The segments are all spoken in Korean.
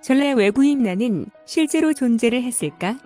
전래 외구임나는 실제로 존재를 했을까?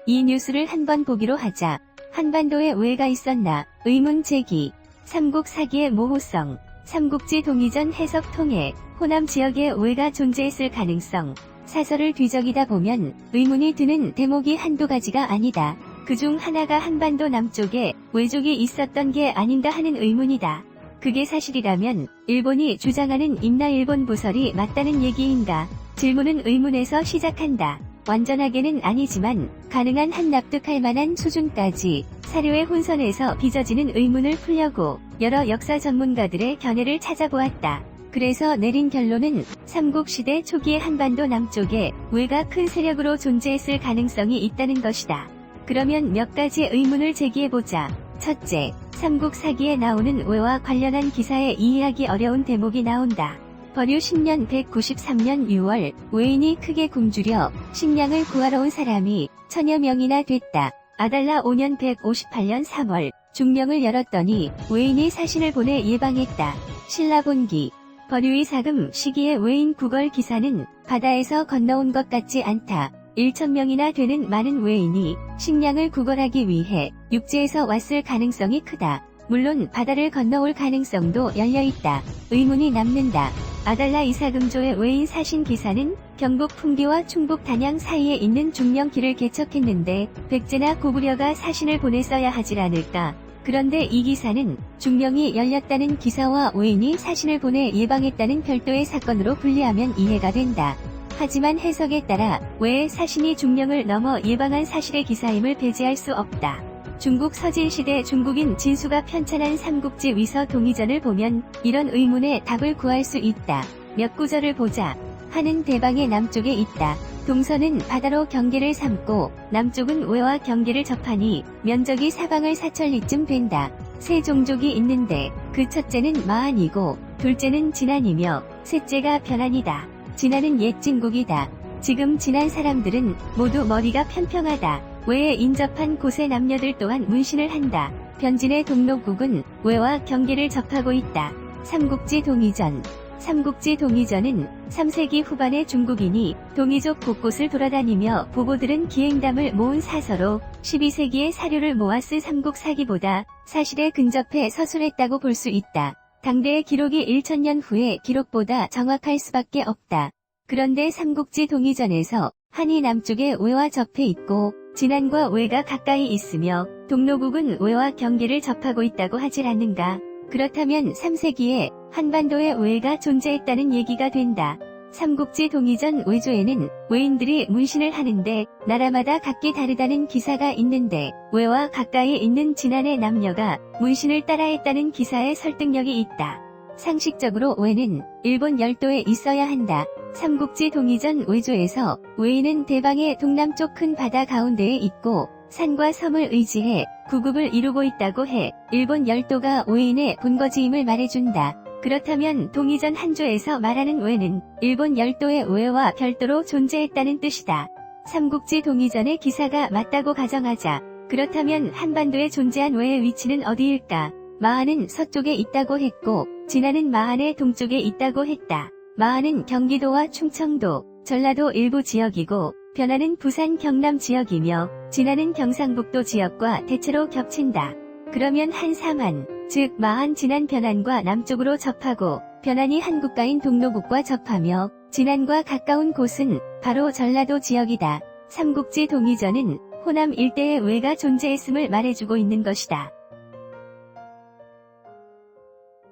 이 뉴스를 한번 보기로 하자. 한반도에 왜가 있었나? 의문 제기. 삼국 사기의 모호성. 삼국지 동의전 해석 통해 호남 지역에 왜가 존재했을 가능성. 사설을 뒤적이다 보면 의문이 드는 대목이 한두 가지가 아니다. 그중 하나가 한반도 남쪽에 왜족이 있었던 게 아닌가 하는 의문이다. 그게 사실이라면 일본이 주장하는 임나일본 부설이 맞다는 얘기인가? 질문은 의문에서 시작한다. 완전하게는 아니지만 가능한 한 납득할 만한 수준까지 사료의 혼선에서 빚어지는 의문을 풀려고 여러 역사 전문가들의 견해를 찾아보았다. 그래서 내린 결론은 삼국시대 초기의 한반도 남쪽에 왜가 큰 세력으로 존재했을 가능성이 있다는 것이다. 그러면 몇 가지 의문을 제기해보자. 첫째, 삼국 사기에 나오는 왜와 관련한 기사에 이해하기 어려운 대목이 나온다. 버류 10년 193년 6월 왜인이 크게 굶주려 식량을 구하러 온 사람이 천여 명이나 됐다. 아달라 5년 158년 3월 중명을 열었더니 왜인이 사신을 보내 예방했다. 신라본기. 버류의 사금 시기의 왜인 구걸 기사는 바다에서 건너온 것 같지 않다. 1,000명이나 되는 많은 왜인이 식량을 구걸하기 위해 육지에서 왔을 가능성이 크다. 물론 바다를 건너올 가능성도 열려있다. 의문이 남는다. 아달라 이사금조의 왜인 사신 기사는 경북 풍기와 충북 단양 사이에 있는 중명길을 개척했는데 백제나 고구려가 사신을 보냈어야 하질 않을까. 그런데 이 기사는 중명이 열렸다는 기사와 왜인이 사신을 보내 예방했다는 별도의 사건으로 분리하면 이해가 된다. 하지만 해석에 따라 왜 사신이 중명을 넘어 예방한 사실의 기사임을 배제할 수 없다. 중국 서진시대 중국인 진수가 편찬한 삼국지 위서 동의전을 보면 이런 의문의 답을 구할 수 있다. 몇 구절을 보자. 하는 대방의 남쪽에 있다. 동서는 바다로 경계를 삼고 남쪽은 왜와 경계를 접하니 면적이 사방을 사천리쯤 된다. 세 종족이 있는데 그 첫째는 마한이고 둘째는 진안이며 셋째가 변안이다. 진안은 옛 진국이다. 지금 진안 사람들은 모두 머리가 편평하다. 왜에 인접한 곳의 남녀들 또한 문신을 한다. 변진의 동로국은 왜와 경계를 접하고 있다. 삼국지 동의전. 삼국지 동의전은 3세기 후반의 중국인이 동이족 곳곳을 돌아다니며 보고 들은 기행담을 모은 사서로 12세기의 사료를 모아 쓴 삼국 사기보다 사실에 근접해 서술했다고 볼 수 있다. 당대의 기록이 1000년 후의 기록보다 정확할 수밖에 없다. 그런데 삼국지 동의전에서 한이 남쪽에 왜와 접해 있고 진안과 왜가 가까이 있으며 동로국은 왜와 경계를 접하고 있다고 하질 않는가. 그렇다면 3세기에 한반도에 왜가 존재했다는 얘기가 된다. 삼국지 동의전 왜조에는 왜인들이 문신을 하는데 나라마다 각기 다르다는 기사가 있는데 왜와 가까이 있는 진안의 남녀가 문신을 따라했다는 기사에 설득력이 있다. 상식적으로 왜는 일본 열도에 있어야 한다. 삼국지 동의전 왜조에서 왜인은 대방의 동남쪽 큰 바다 가운데에 있고 산과 섬을 의지해 구국을 이루고 있다고 해 일본 열도가 왜인의 본거지임을 말해준다. 그렇다면 동의전 한조에서 말하는 왜는 일본 열도의 왜와 별도로 존재했다는 뜻이다. 삼국지 동의전의 기사가 맞다고 가정하자. 그렇다면 한반도에 존재한 왜의 위치는 어디일까? 마한은 서쪽에 있다고 했고 진안은 마한의 동쪽에 있다고 했다. 마한은 경기도와 충청도, 전라도 일부 지역이고 변안은 부산 경남 지역이며 진안은 경상북도 지역과 대체로 겹친다. 그러면 한삼한, 즉 마한 진안 변안과 남쪽으로 접하고 변안이 한 국가인 동로국과 접하며 진안과 가까운 곳은 바로 전라도 지역이다. 삼국지 동의전은 호남 일대에 왜가 존재했음을 말해주고 있는 것이다.